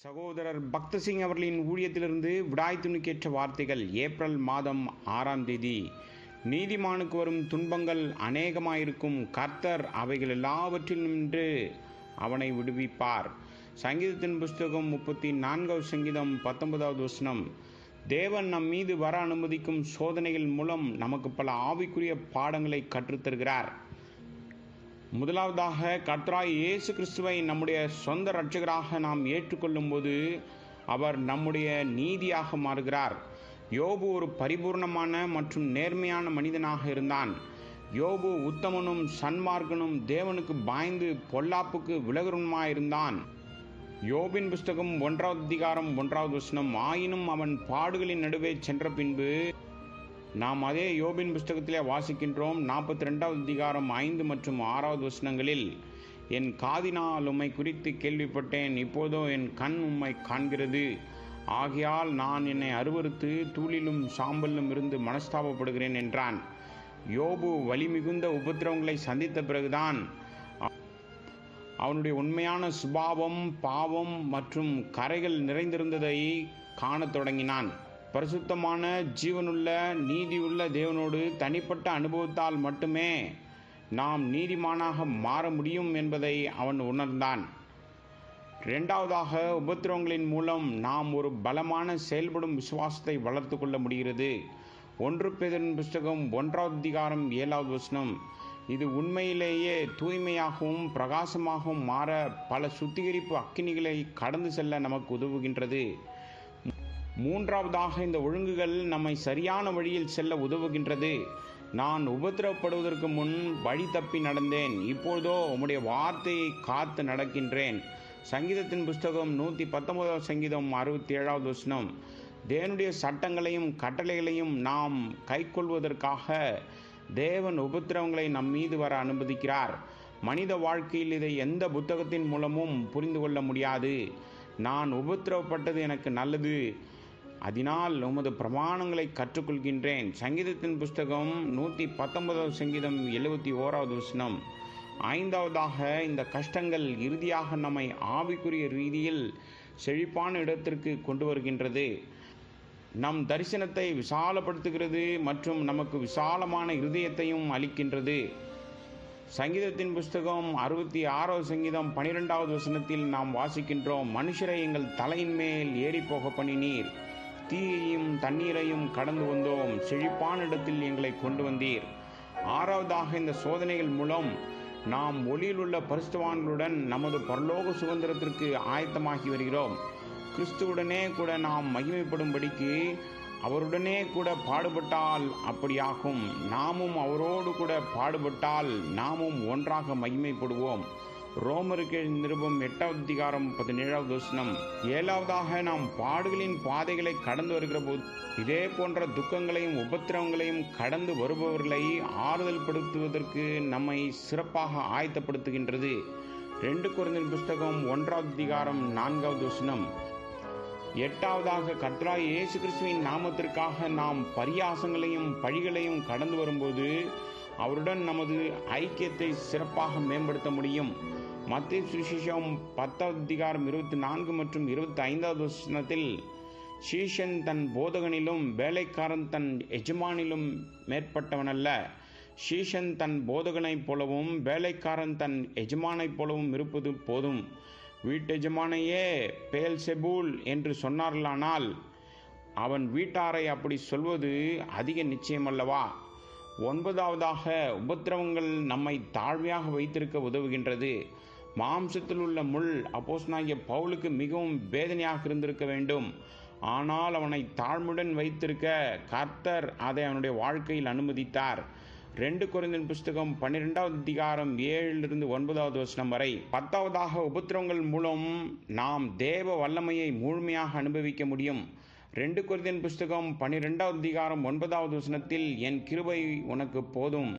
சகோதரர் பக்தசிங் அவர்களின் ஊழியத்திலிருந்து விடாய் துணிக்கேற்ற வார்த்தைகள். ஏப்ரல் மாதம் 6ஆம் தேதி. நீதிமானுக்கு வரும் துன்பங்கள் அநேகமாயிருக்கும், கர்த்தர் அவைகள் எல்லாவற்றிலுமின்று அவனை விடுவிப்பார். சங்கீதத்தின் புஸ்தகம் 34வது சங்கீதம் 19வது வசனம். தேவன் நம் மீது வர அனுமதிக்கும் சோதனைகள் மூலம் நமக்கு பல ஆவிக்குரிய பாடங்களை கற்றுத்தருகிறார். முதலாவதாக, கர்த்தராகிய இயேசு கிறிஸ்துவை நம்முடைய சொந்த இரட்சகராக நாம் ஏற்றுக்கொள்ளும் போது அவர் நம்முடைய நீதியாக மாறுகிறார். யோபு ஒரு பரிபூர்ணமான மற்றும் நேர்மையான மனிதனாக இருந்தான். யோபு உத்தமனும் சன்மார்க்கனும் தேவனுக்கு பயந்து பொல்லாப்புக்கு விலகுமாயிருந்தான். யோபின் புஸ்தகம் 1வது அதிகாரம் 1வது வசனம். ஆயினும் அவன் பாடுகளின் நடுவே சென்ற பின்பு, நாம் அதே யோபின் புஸ்தகத்திலே வாசிக்கின்றோம். 42வது அதிகாரம் 5 மற்றும் 6வது வசனங்களில், என் காதினால் உம்மை குறித்து கேள்விப்பட்டேன், இப்போதோ என் கண் உம்மை காண்கிறது. ஆகையால் நான் என்னை அருவருத்து தூளிலும் சாம்பலிலும் இருந்து மனஸ்தாபப்படுகிறேன் என்றான். யோபு வலிமிகுந்த உபத்திரவங்களை சந்தித்த பிறகுதான் அவனுடைய உண்மையான சுபாவம், பாவம் மற்றும் கரைகள் நிறைந்திருந்ததை காணத் தொடங்கினான். பரிசுத்தமான, ஜீவனுள்ள, நீதியுள்ள தேவனோடு தனிப்பட்ட அனுபவத்தால் மட்டுமே நாம் நீதிமானாக மாற முடியும் என்பதை அவன் உணர்ந்தான். இரண்டாவதாக, உபத்திரவங்களின் மூலம் நாம் ஒரு பலமான செயல்படும் விசுவாசத்தை வளர்த்து கொள்ள முடிகிறது. 1 பேதுருவின் புஸ்தகம் 1வது அதிகாரம் 7வது வசனம். இது உண்மையிலேயே தூய்மையாகவும் பிரகாசமாகவும் மாற பல சுத்திகரிப்பு அக்கினிகளை கடந்து செல்ல நமக்கு உதவுகின்றது. மூன்றாவதாக, இந்த ஒழுங்குகள் நம்மை சரியான வழியில் செல்ல உதவுகின்றது. நான் உபத்திரவப்படுவதற்கு முன் வழி தப்பி நடந்தேன், இப்பொழுதோ உம்முடைய வார்த்தையை காத்து நடக்கின்றேன். சங்கீதத்தின் புஸ்தகம் 119வது சங்கீதம் 67வது வசனம். தேவனுடைய சட்டங்களையும் கட்டளைகளையும் நாம் கைக்கொள்வதற்காக தேவன் உபத்திரவங்களை நம் மீது வர அனுமதிக்கிறார். மனித வாழ்க்கையில் இதை எந்த புத்தகத்தின் மூலமும் புரிந்து கொள்ள முடியாது. நான் உபத்திரவப்பட்டது எனக்கு நல்லது, அதனால் உமது பிரமாணங்களை கற்றுக்கொள்கின்றேன். சங்கீதத்தின் புஸ்தகம் 119வது சங்கீதம் 71வது வசனம். ஐந்தாவதாக, இந்த கஷ்டங்கள் இறுதியாக நம்மை ஆவிக்குரிய ரீதியில் செழிப்பான இடத்திற்கு கொண்டு வருகின்றது. நம் தரிசனத்தை விசாலப்படுத்துகிறது மற்றும் நமக்கு விசாலமான இருதயத்தையும் அளிக்கின்றது. சங்கீதத்தின் புஸ்தகம் 66வது சங்கீதம் 12வது வசனத்தில் நாம் வாசிக்கின்றோம், மனுஷரை எங்கள் தலையின் மேல் ஏறி போக பண்ணினீர், தீயையும் தண்ணீரையும் கடந்து வந்தோம், செழிப்பான இடத்தில் எங்களை கொண்டு வந்தீர். ஆறாவதாக, இந்த சோதனைகள் மூலம் நாம் ஒளியில் உள்ள பரிசுத்தவான்களுடன் நமது பரலோக சுதந்திரத்திற்கு ஆயத்தமாகி வருகிறோம். கிறிஸ்துவுடனே கூட நாம் மகிமைப்படும்படிக்கு அவருடனே கூட பாடுபட்டால் அப்படியாகும். நாமும் அவரோடு கூட பாடுபட்டால் நாமும் ஒன்றாக மகிமைப்படுவோம். ரோமருக்கு நிருபம் 8வது அதிகாரம் 17வது வசனம். ஏழாவதாக, நாம் பாடுகளின் பாதைகளை கடந்து வருகிற போது இதே போன்ற துக்கங்களையும் உபத்திரவங்களையும் கடந்து வருபவர்களை ஆறுதல் படுத்துவதற்கு நம்மை சிறப்பாக ஆயத்தப்படுத்துகின்றது. 2 கொரிந்தியர் புஸ்தகம் 1வது அதிகாரம் 4வது வசனம். எட்டாவதாக, கர்த்தராகிய இயேசு கிறிஸ்துவின் நாமத்திற்காக நாம் பரியாசங்களையும் பழிகளையும் கடந்து வரும்போது அவருடன் நமது ஐக்கியத்தை சிறப்பாக மேம்படுத்த முடியும். மத்தேயு சுவிசேஷம் 10வது அதிகாரம் 24 மற்றும் 25வது வசனத்தில், சீஷன் தன் போதகனிலும் வேலைக்காரன் தன் எஜமானிலும் மேற்பட்டவனல்ல. சீஷன் தன் போதகனைப் போலவும் வேலைக்காரன் தன் எஜமானைப் போலவும் இருப்பது போதும். வீட்டெஜமானையே பெயல்செபூல் என்று சொன்னார்களானால் அவன் வீட்டாரை அப்படி சொல்வது அதிக நிச்சயமல்லவா? 9வதாக, உபத்திரவங்கள் நம்மை தாழ்மையாக வைத்திருக்க உதவுகின்றது. மாம்சத்தில் உள்ள முள் அப்போஸ்தலனாகிய பவுலுக்கு மிகவும் வேதனையாக இருந்திருக்க வேண்டும். ஆனால் அவனை தாழ்மையுடன் வைத்திருக்க கர்த்தர் அதை அவனுடைய வாழ்க்கையில் அனுமதித்தார். 2 கொரிந்தியர் புஸ்தகம் 12வது அதிகாரம் 7லிருந்து 9வது வசனம் வரை. 10வதாக, உபத்திரவங்கள் மூலம் நாம் தேவ வல்லமையை முழுமையாக அனுபவிக்க முடியும். 2 கொரிந்தியர் புஸ்தகம் 12வது அதிகாரம் 9வது வசனத்தில், என் கிருபை உனக்கு போதும்,